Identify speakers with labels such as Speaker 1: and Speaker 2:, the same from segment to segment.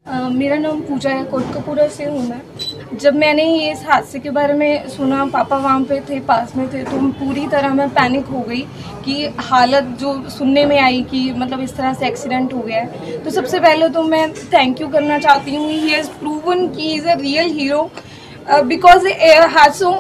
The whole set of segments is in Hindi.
Speaker 1: मेरा नाम पूजा है, कोटकपूरा से हूँ मैं। जब मैंने ये इस हादसे के बारे में सुना, पापा वहाँ पे थे, पास में थे, तो पूरी तरह मैं पैनिक हो गई कि हालत जो सुनने में आई कि मतलब इस तरह से एक्सीडेंट हो गया है। तो सबसे पहले तो मैं थैंक यू करना चाहती हूँ, ही हैज़ प्रूवन कि is a real hero, because हादसों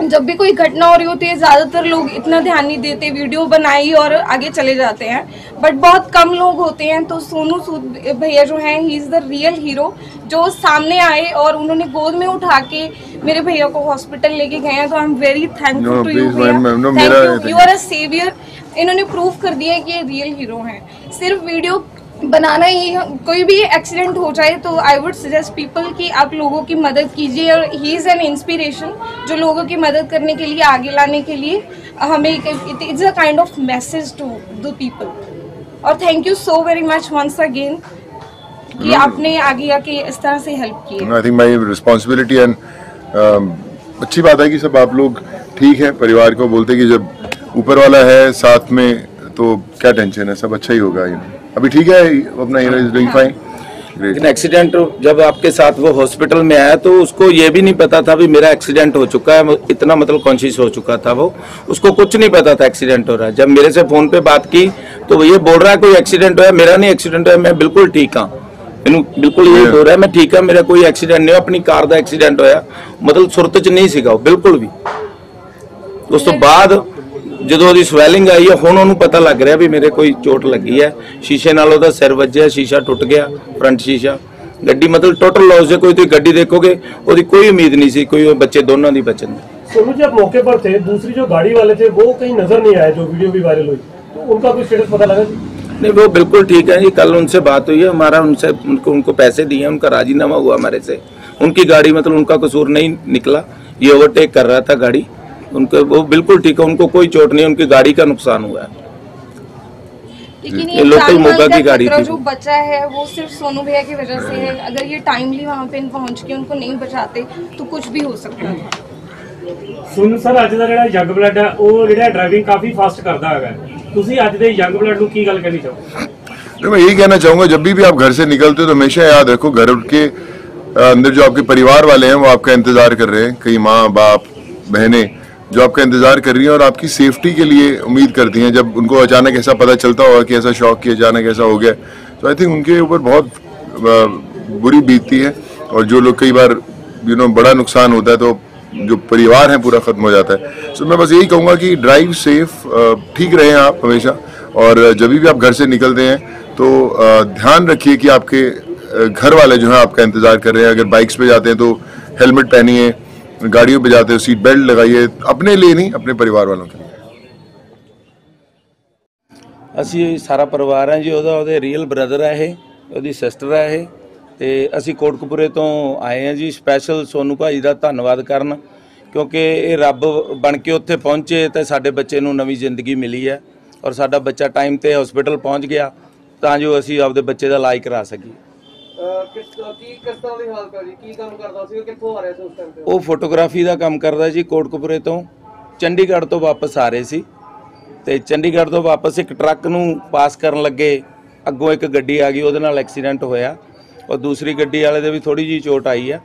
Speaker 1: जब भी कोई घटना हो रही होती है ज़्यादातर लोग इतना ध्यान नहीं देते, वीडियो बनाई और आगे चले जाते हैं, बट बहुत कम लोग होते हैं। तो सोनू सूद भैया जो हैं, he is the real hero, जो सामने आए और उन्होंने गोद में उठा के मेरे भैया को हॉस्पिटल लेके गए हैं। तो I am very thankful to you भैया, thank you, you are a saviour. इन्होंने प्रूव कर दिया है कि ये रियल हीरो हैं। सिर्फ वीडियो बनाना ही, कोई भी एक्सीडेंट हो जाए तो आई वुड सजेस्ट पीपल कि आप लोगों की मदद कीजिए, और ही इज़ एन इंस्पिरेशन जो लोगों की मदद करने के लिए, आगे लाने के लिए हमें, it is a kind of message to the people. और thank you so very much once again कि आपने आगे आके इस तरह से हेल्प की।
Speaker 2: I think my responsibility and अच्छी बात है कि सब आप लोग ठीक है, परिवार को बोलते कि जब ऊपर वाला है साथ में तो क्या टेंशन है, सब अच्छा ही होगा। अभी ठीक है, अपना इज डूइंग फाइन।
Speaker 3: लेकिन एक्सीडेंट जब आपके साथ वो हॉस्पिटल में आया तो उसको ये भी नहीं पता था भी मेरा एक्सीडेंट हो चुका है, इतना मतलब कॉन्शियस हो चुका था वो, उसको कुछ नहीं पता था एक्सीडेंट हो रहा है। जब मेरे से फोन पे बात की तो वो ये बोल रहा है कोई एक्सीडेंट हुआ, मेरा नहीं एक्सीडेंट हुआ, मैं बिल्कुल ठीक हाँ, बिल्कुल यही बोल रहा है, मैं ठीक है, मेरा कोई एक्सीडेंट नहीं हुआ, अपनी कार का एक्सीडेंट होया, मतलब सुरत च नहीं सीगा बिल्कुल भी। उस तो बाद ਜਦੋਂ ਉਹਦੀ ਸਵੈਲਿੰਗ ਆਈ ਹੈ ਹੁਣ ਉਹਨੂੰ ਪਤਾ ਲੱਗ ਰਿਹਾ ਵੀ ਮੇਰੇ ਕੋਈ ਚੋਟ ਲੱਗੀ ਹੈ, ਸ਼ੀਸ਼ੇ ਨਾਲ ਉਹਦਾ ਸਿਰ ਵੱਜਿਆ, ਸ਼ੀਸ਼ਾ ਟੁੱਟ ਗਿਆ, ਫਰੰਟ ਸ਼ੀਸ਼ਾ, ਗੱਡੀ ਮਤਲਬ टोटल लॉस है। कोई तो ਗੱਡੀ देखोगे ਉਹਦੀ कोई उम्मीद नहीं सी कोई बच्चे दोनों की बचन।
Speaker 4: सोनू जी आप मौके पर थे, दूसरी जो गाड़ी वाले थे वो कहीं नजर नहीं आए, जो वीडियो भी वायरल हुई, तो उनका कोई स्टेटस पता लगा?
Speaker 3: नहीं, वो बिल्कुल ठीक है जी, कल उनसे बात हुई है, हमारा उनसे उनको पैसे दिए, उनका राजीनामा हुआ हमारे से, उनकी गाड़ी मतलब उनका कसूर नहीं निकला, ये ओवरटेक कर रहा था गाड़ी, उनको वो बिल्कुल ठीक है, उनको कोई चोट नहीं, उनकी गाड़ी का नुकसान हुआ है।
Speaker 1: लेकिन ये
Speaker 3: लोकल मोगा की गाड़ी थी,
Speaker 1: जो बचा है वो सिर्फ सोनू भैया की वजह से है। अगर ये टाइमली वहाँ पे पहुँच के उनको नहीं बचाते तो कुछ भी हो सकता है।
Speaker 4: सुन सर, ਅੱਜ ਦਾ ਜਿਹੜਾ ਯੰਗ ਬਲੱਡ ਹੈ ਉਹ ਜਿਹੜਾ ਡਰਾਈਵਿੰਗ ਕਾਫੀ ਫਾਸਟ ਕਰਦਾ ਹੈਗਾ, ਤੁਸੀਂ ਅੱਜ ਦੇ ਯੰਗ ਬਲੱਡ ਨੂੰ ਕੀ ਗੱਲ ਕਹਿਣੀ ਚਾਹੋਗੇ?
Speaker 2: तो मैं यही कहना चाहूंगा, जब भी आप घर से निकलते हो तो हमेशा याद रखो घर के अंदर जो आपके परिवार वाले हैं वो आपका इंतजार कर रहे हैं, कई माँ बाप बहनें जो आपका इंतजार कर रही हैं और आपकी सेफ्टी के लिए उम्मीद करती हैं। जब उनको अचानक ऐसा पता चलता होगा कि ऐसा शौक कि अचानक ऐसा हो गया, तो आई थिंक उनके ऊपर बहुत बुरी बीतती है, और जो लोग कई बार बड़ा नुकसान होता है तो जो परिवार है पूरा खत्म हो जाता है। तो मैं बस यही कहूँगा कि ड्राइव सेफ, ठीक रहें आप हमेशा, और जब भी आप घर से निकलते हैं तो ध्यान रखिए कि आपके घर वाले जो है आपका इंतजार कर रहे हैं। अगर बाइक्स पे जाते हैं तो हेलमेट पहनिए, गाड़ियों पे जाते हो सीट बेल्ट लगाइए, अपने लिए नहीं अपने परिवार वालों के लिए।
Speaker 3: ਅਸੀਂ ਸਾਰਾ ਪਰਿਵਾਰ ਹੈ ਜੀ, ਉਹਦੇ ਰੀਅਲ ਬ੍ਰਦਰ ਹੈ ਇਹ, ਉਹਦੀ ਸਿਸਟਰ ਹੈ ਇਹ, ਤੇ ਅਸੀਂ ਕੋਟਕਪੂਰੇ ਤੋਂ ਆਏ ਹਾਂ ਜੀ ਸਪੈਸ਼ਲ ਸੋਨੂ ਭਾਜੀ ਦਾ ਧੰਨਵਾਦ ਕਰਨ, ਕਿਉਂਕਿ ਇਹ ਰੱਬ ਬਣ ਕੇ ਉੱਥੇ ਪਹੁੰਚੇ ਤੇ ਸਾਡੇ ਬੱਚੇ ਨੂੰ ਨਵੀਂ ਜ਼ਿੰਦਗੀ ਮਿਲੀ ਹੈ, ਔਰ ਸਾਡਾ ਬੱਚਾ ਟਾਈਮ ਤੇ ਹਸਪੀਟਲ ਪਹੁੰਚ ਗਿਆ ਤਾਂ ਜੋ ਅਸੀਂ ਆਪਦੇ ਬੱਚੇ ਦਾ ਇਲਾਜ ਕਰਾ ਸਕੀਏ।
Speaker 5: ਕਿਸ ਤਰ੍ਹਾਂ ਦੀ ਹਾਲਤ ਹੈ ਜੀ, ਕੀ ਕੰਮ ਕਰਦਾ ਸੀ, ਕਿੱਥੋਂ ਆ ਰਿਹਾ ਸੀ ਉਸ ਟਾਈਮ ਤੇ?
Speaker 3: ਉਹ ਫੋਟੋਗ੍ਰਾਫੀ ਦਾ ਕੰਮ ਕਰਦਾ ਜੀ, ਕੋਟਕਪੂਰੇ ਤੋਂ ਚੰਡੀਗੜ੍ਹ ਤੋਂ ਵਾਪਸ ਆ ਰਹੇ ਸੀ, ਤੇ ਚੰਡੀਗੜ੍ਹ ਤੋਂ ਵਾਪਸ ਇੱਕ ਟਰੱਕ ਨੂੰ ਪਾਸ ਕਰਨ ਲੱਗੇ ਅੱਗੋਂ ਇੱਕ ਗੱਡੀ ਆ ਗਈ, ਉਹਦੇ ਨਾਲ ਐਕਸੀਡੈਂਟ ਹੋਇਆ, ਔਰ ਦੂਸਰੀ ਗੱਡੀ ਵਾਲੇ ਦੇ ਵੀ ਥੋੜੀ ਜਿਹੀ ਚੋਟ ਆਈ ਹੈ।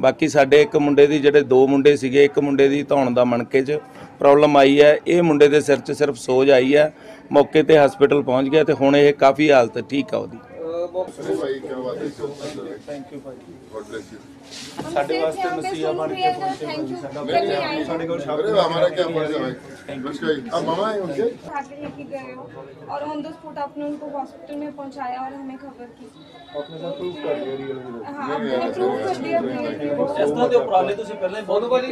Speaker 3: ਬਾਕੀ ਸਾਡੇ ਇੱਕ ਮੁੰਡੇ ਦੀ, ਜਿਹੜੇ ਦੋ ਮੁੰਡੇ ਸੀਗੇ, ਇੱਕ ਮੁੰਡੇ ਦੀ ਧੌਣ ਦਾ ਮਣਕੇ 'ਚ ਪ੍ਰੋਬਲਮ ਆਈ ਹੈ, ਇਹ ਮੁੰਡੇ ਦੇ ਸਿਰ 'ਚ ਸਿਰਫ ਸੋਜ ਆਈ ਹੈ, ਮੌਕੇ ਤੇ ਹਸਪੀਟਲ ਪਹੁੰਚ ਗਿਆ ਤੇ ਹੁਣ ਇਹ ਕਾਫੀ ਹਾਲਤ ਠੀਕ ਆ ਉਹਦੀ। Thank you Bhai, god bless you. ਸਾਡੇ ਵਾਸਤੇ ਮਸੀਹਾ ਬਣ ਕੇ ਪਹੁੰਚੇ ਭਾਈ, ਸਾਡੇ ਕੋਲ ਸ਼ਬਦ
Speaker 2: हमारा क्या फर्ज है भाई, आप मामा हैं उनके
Speaker 1: आगे लेके गए हो और ऑन द स्पॉट आपने उनको हॉस्पिटल में पहुंचाया और हमें खबर की।
Speaker 4: ਆਪਣੇ ਨਾਲ ਪ੍ਰੂਫ ਕਰ ਦਿਆ ਰੀਅਲ
Speaker 1: हाँ, आपने प्रूव कर दिया।
Speaker 4: ਇਸ ਤਰ੍ਹਾਂ ਦੇ ਉਪਰਾਲੇ ਤੁਸੀਂ ਪਹਿਲਾਂ ਹੀ ਬਹੁਤ ਵਾਰੀ।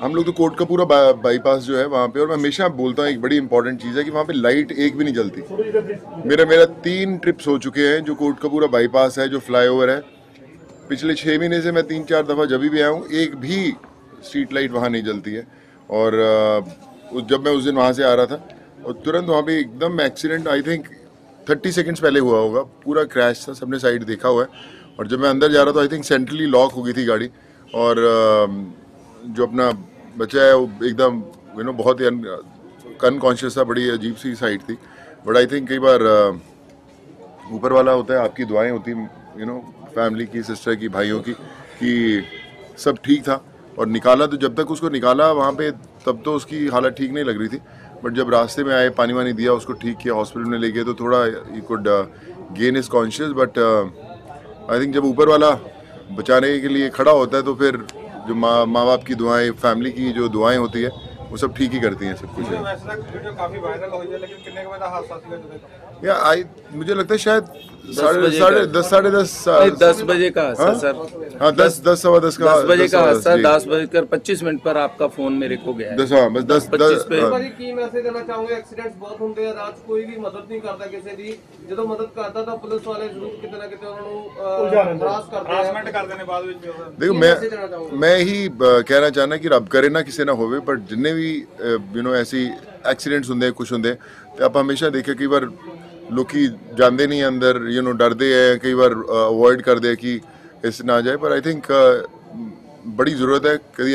Speaker 2: हम लोग तो कोटकपूरा बाईपास जो है वहाँ पे, और मैं हमेशा बोलता हूँ एक बड़ी इंपॉर्टेंट चीज़ है कि वहाँ पे लाइट एक भी नहीं जलती। मेरा 3 ट्रिप्स हो चुके हैं जो कोटकपूरा बाईपास है, जो फ्लाईओवर है, पिछले 6 महीने से मैं 3-4 दफ़ा जब भी आया हूँ, एक भी स्ट्रीट लाइट वहाँ नहीं जलती है। और जब मैं उस दिन वहाँ से आ रहा था और तुरंत वहाँ पे एकदम एक्सीडेंट, आई थिंक 30 सेकंड्स पहले हुआ होगा, पूरा क्रैश था, सबने साइड देखा हुआ है। और जब मैं अंदर जा रहा था आई थिंक सेंट्रली लॉक हो गई थी गाड़ी, और जो अपना बच्चा है वो एकदम बहुत ही अनकॉन्शियस था, बड़ी अजीब सी साइड थी। बट आई थिंक कई बार ऊपर वाला होता है, आपकी दुआएं होती फैमिली की, सिस्टर की, भाइयों की कि सब ठीक था। और निकाला तो जब तक उसको निकाला वहाँ पे तब तो उसकी हालत ठीक नहीं लग रही थी, बट जब रास्ते में आए, पानी वानी दिया, उसको ठीक किया, हॉस्पिटल में ले गए तो थोड़ा he could gain is conscious. But I think जब ऊपर वाला बचाने के लिए खड़ा होता है तो फिर जो माँ बाप की दुआएं, फैमिली की जो दुआएं होती है वो सब ठीक ही करती हैं सब कुछ।
Speaker 5: काफी वायरल हुई है, लेकिन कितने बजे हादसा
Speaker 2: या मुझे लगता है शायद
Speaker 3: 10 बजे का हादसा सर।
Speaker 2: हाँ 10 सवा 10 का
Speaker 3: 10 बजे का हादसा,
Speaker 2: जी।
Speaker 3: 10:25 पर आपका फोन मेरे को गया है।
Speaker 2: 10 हाँ बस
Speaker 3: 10:25 पे।
Speaker 5: ਭਾਜੀ ਕੀ ਮੈਸੇਜ ਦੇਣਾ ਚਾਹੋਗੇ? ਐਕਸੀਡੈਂਟਸ ਬਹੁਤ ਹੁੰਦੇ ਆ, ਰਾਤ 'ਚ ਕੋਈ ਵੀ ਮਦਦ ਨਹੀਂ ਕਰਦਾ ਕਿਸੇ ਦੀ। ਜਦੋਂ ਮਦਦ ਕਰਦਾ ਤਾਂ ਪੁਲਿਸ ਵਾਲੇ ਜ਼ਰੂਰ ਕਿਤੇ ਨਾ ਕਿਤੇ ਉਹਨਾਂ ਨੂੰ ਹਰਾਸ ਕਰਦੇ ਨੇ ਬਾਅਦ ਵਿੱਚ।
Speaker 2: देखो मैं ही कहना चाहना कि रब करे ना किसी ना होवे, पर जिन्ने भी ऐसी एक्सीडेंट्स होंगे, कुछ होंगे तो आप हमेशा देखे कई बार लोग जाते नहीं अंदर, डरते हैं, कई बार अवॉइड करते हैं कि इस ना जाए। पर आई थिंक बड़ी ज़रूरत है, कभी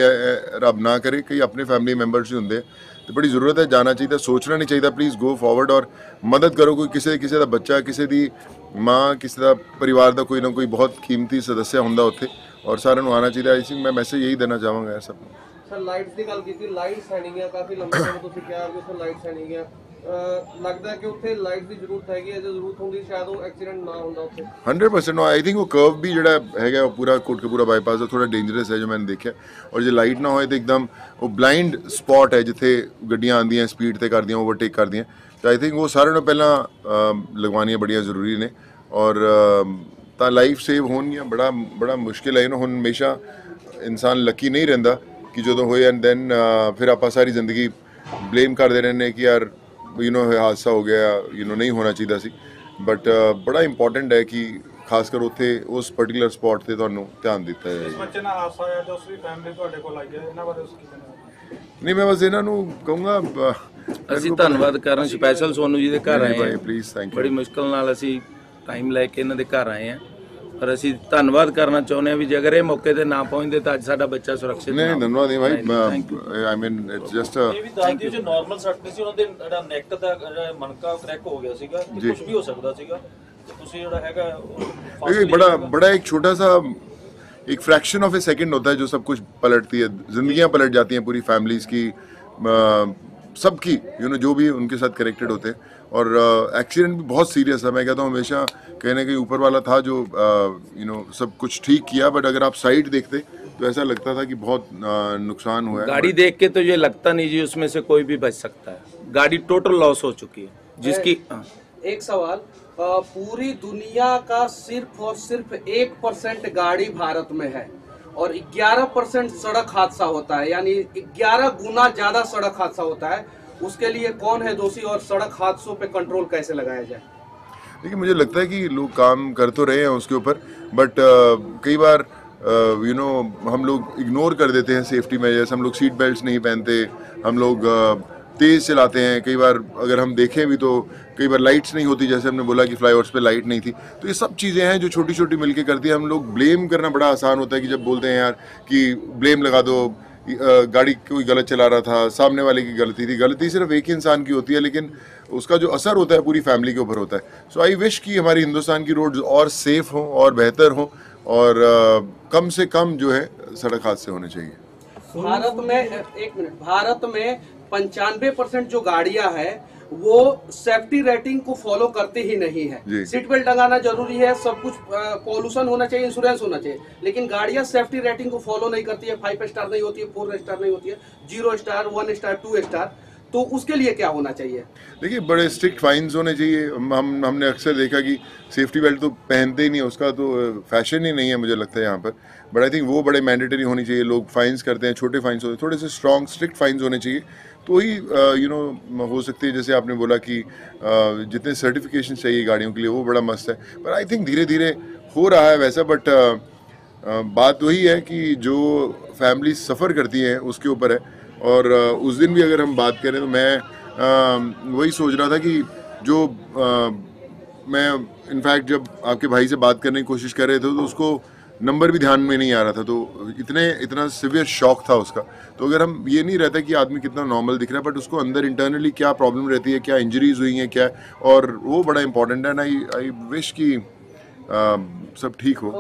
Speaker 2: रब ना करे कई अपने फैमिली मैंबर्स ही होंगे तो बड़ी ज़रूरत है, जाना चाहिए, सोचना नहीं चाहिए। प्लीज़ गो फॉरवर्ड और मदद करो। कोई किसी का बच्चा, किसी की माँ, किसी का परिवार का कोई ना कोई बहुत कीमती सदस्य होंगे उत्थे, और सारे आना चाहिए। आई थिंक मैं मैसेज यही देना चाहूँगा यार सबको।
Speaker 5: ਸਰ ਲਾਈਟਸ ਦੀ ਗੱਲ ਕੀਤੀ, ਲਾਈਟਸ ਹੈ ਨਹੀਂ ਗਿਆ, ਕਾਫੀ ਲੰਬੇ ਸਮੇਂ ਤੁਸੀਂ ਕਿਹਾ ਕਿ ਉੱਥੇ ਲਾਈਟਸ ਹੈ ਨਹੀਂ ਗਿਆ। ਲੱਗਦਾ ਕਿ ਉੱਥੇ ਲਾਈਟਸ ਦੀ ਜ਼ਰੂਰਤ ਹੈਗੀ ਹੈ, ਜੇ ਜ਼ਰੂਰਤ ਹੁੰਦੀ ਸ਼ਾयद ਉਹ ਐਕਸੀਡੈਂਟ ਨਾ ਹੁੰਦਾ ਉੱਥੇ।
Speaker 2: 100% आई थिंक वो कर्व भी जो है पूरा कोटकपूरा बाईपास थोड़ा डेंजरस है जो मैंने देखा। और जो लाइट ना हो तो एकदम वो ब्लाइंड स्पॉट है जिथे गड्डियां आंदियां स्पीड ते करदियां, ओवरटेक करदियां। तो आई थिंक वो सारे नालों पहला लगवानियां बड़ियां जरूरी ने, और तां लाइफ सेव होणगियां बड़ा मुश्किल है। हुण हमेशा इंसान लकी नहीं रहिंदा कि जो होए एंड दैन फिर आप सारी जिंदगी ब्लेम करते रहने कि यार हादसा हो गया, नहीं होना चाहिए सी। बट बड़ा इंपॉर्टेंट है कि खासकर उत्थे उस पर्टिकुलर स्पॉट ते तुहानू ध्यान दिता जाए।
Speaker 5: ਬੱਚੇ ਨਾਲ ਹਾਦਸਾ ਹੋਇਆ, ਜੋ ਉਸਦੀ ਫੈਮਿਲੀ ਤੁਹਾਡੇ ਕੋਲ ਆਈ ਹੈ, ਇਹਨਾਂ ਬਾਰੇ ਤੁਸੀਂ ਕੀ ਕਹਿਣਾ?
Speaker 2: नहीं मैं बस इन्हों कहूँगा
Speaker 3: ਅਸੀਂ ਧੰਨਵਾਦ ਕਰਨ ਸਪੈਸ਼ਲ ਸੋਨੂ ਜੀ ਦੇ ਘਰ ਆਏ ਹਾਂ।
Speaker 2: प्लीज़ थैंक
Speaker 3: ਬੜੀ ਮੁਸ਼ਕਲ ਨਾਲ ਅਸੀਂ ਟਾਈਮ ਲੈ ਕੇ ਇਹਨਾਂ ਦੇ ਘਰ ਆਏ ਹਾਂ, ਪਰ ਅਸੀਂ ਧੰਨਵਾਦ ਕਰਨਾ ਚਾਹੁੰਦੇ ਹਾਂ ਵੀ ਜੇ ਅਗਰ ਇਹ ਮੌਕੇ ਤੇ ਨਾ ਪਹੁੰਚਦੇ ਤਾਂ ਅੱਜ ਸਾਡਾ ਬੱਚਾ ਸੁਰੱਖਿਅਤ
Speaker 2: नहीं
Speaker 3: ਨਾ ਹੁੰਦਾ।
Speaker 2: धन्यवाद भाई।
Speaker 3: Thank you।
Speaker 2: I mean it's just
Speaker 6: ਇਹ ਵੀ ਦੱਸ ਦਿਓ ਜੇ ਨਾਰਮਲ ਸੱਟ ਨਹੀਂ ਸੀ, ਉਹਨਾਂ ਦੇ ਜਿਹੜਾ ਨੈਕ ਦਾ ਜਿਹੜਾ ਮਣਕਾ ਕ੍ਰੈਕ ਹੋ ਗਿਆ ਸੀਗਾ, ਕੁਝ ਵੀ ਹੋ ਸਕਦਾ ਸੀਗਾ, ਤੇ ਤੁਸੀਂ ਜਿਹੜਾ ਹੈਗਾ
Speaker 2: बड़ा एक छोटा सा एक फ्रैक्शन ऑफ ए सेकंड होता है जो सब कुछ पलटती है, जिंदगियां पलट जाती हैं पूरी फैमिलीज की, सबकी जो भी उनके साथ कनेक्टेड होते हैं। और एक्सीडेंट भी बहुत सीरियस है। मैं कहता हूँ हमेशा कहीं ना कहीं ऊपर वाला था जो सब कुछ ठीक किया, बट अगर आप साइड देखते तो ऐसा लगता था कि बहुत नुकसान हुआ है।
Speaker 3: गाड़ी देख के तो ये लगता नहीं जी उसमें से कोई भी बच सकता है। गाड़ी टोटल लॉस हो चुकी है जिसकी
Speaker 7: एक सवाल, पूरी दुनिया का सिर्फ और सिर्फ 1% गाड़ी भारत में है और 11% सड़क हादसा होता है, यानी 11 गुना ज्यादा सड़क हादसा होता है। उसके लिए कौन है दोषी और सड़क हादसों पे कंट्रोल कैसे लगाया जाए?
Speaker 2: देखिए मुझे लगता है कि लोग काम कर तो रहे हैं उसके ऊपर, बट कई बार हम लोग इग्नोर कर देते हैं सेफ्टी मेजर्स। हम लोग सीट बेल्ट्स नहीं पहनते, हम लोग तेज़ चलाते हैं। कई बार अगर हम देखें भी तो कई बार लाइट्स नहीं होती, जैसे हमने बोला कि फ्लाईओवर्स पे लाइट नहीं थी। तो ये सब चीज़ें हैं जो छोटी छोटी मिलके करती है। हम लोग ब्लेम करना बड़ा आसान होता है कि जब बोलते हैं यार कि ब्लेम लगा दो, गाड़ी कोई गलत चला रहा था, सामने वाले की गलती थी। गलती सिर्फ एक ही इंसान की होती है, लेकिन उसका जो असर होता है पूरी फैमिली के ऊपर होता है। सो आई विश कि हमारी हिंदुस्तान की रोड्स और सेफ हों और बेहतर हों, और कम से कम जो है सड़क हादसे होने चाहिए।
Speaker 7: भारत में 95% जो गाड़ियां हैं वो सेफ्टी रेटिंग को फॉलो करती ही नहीं है। सीट बेल्ट लगाना जरूरी है, सब कुछ पॉल्यूशन होना चाहिए, इंश्योरेंस होना चाहिए, लेकिन गाड़ियां सेफ्टी रेटिंग को फॉलो नहीं करती है। 5 स्टार नहीं होती है, 4 स्टार नहीं होती है, 0 स्टार, 1 स्टार, 2 स्टार। तो उसके लिए क्या होना चाहिए?
Speaker 2: देखिए बड़े स्ट्रिक्ट फाइन्स होने चाहिए। हमने अक्सर देखा कि सेफ्टी बेल्ट तो पहनते ही नहीं, उसका तो फैशन ही नहीं है मुझे लगता है यहाँ पर। बट आई थिंक वो बड़े मैंडेटरी होनी चाहिए। लोग फाइन्स करते हैं, छोटे फाइन्स होते हैं, थोड़े से स्ट्रॉन्ग स्ट्रिक्ट फाइन्स होने चाहिए, तो ही हो सकती है। जैसे आपने बोला कि जितने सर्टिफिकेशन चाहिए गाड़ियों के लिए वो बड़ा मस्त है। पर आई थिंक धीरे धीरे हो रहा है वैसा। बट बात वही है कि जो फैमिली सफ़र करती हैं उसके ऊपर है। और उस दिन भी अगर हम बात करें तो मैं वही सोच रहा था कि जो मैं इनफैक्ट जब आपके भाई से बात करने की कोशिश कर रहे थे तो उसको नंबर भी ध्यान में नहीं आ रहा था, तो इतना सिवियर शॉक था उसका। तो अगर हम ये नहीं रहता कि आदमी कितना नॉर्मल दिख रहा है, बट उसको अंदर इंटरनली क्या प्रॉब्लम रहती है, क्या इंजरीज हुई हैं, क्या, और वो बड़ा इंपॉर्टेंट है। आई विश कि सब ठीक हो।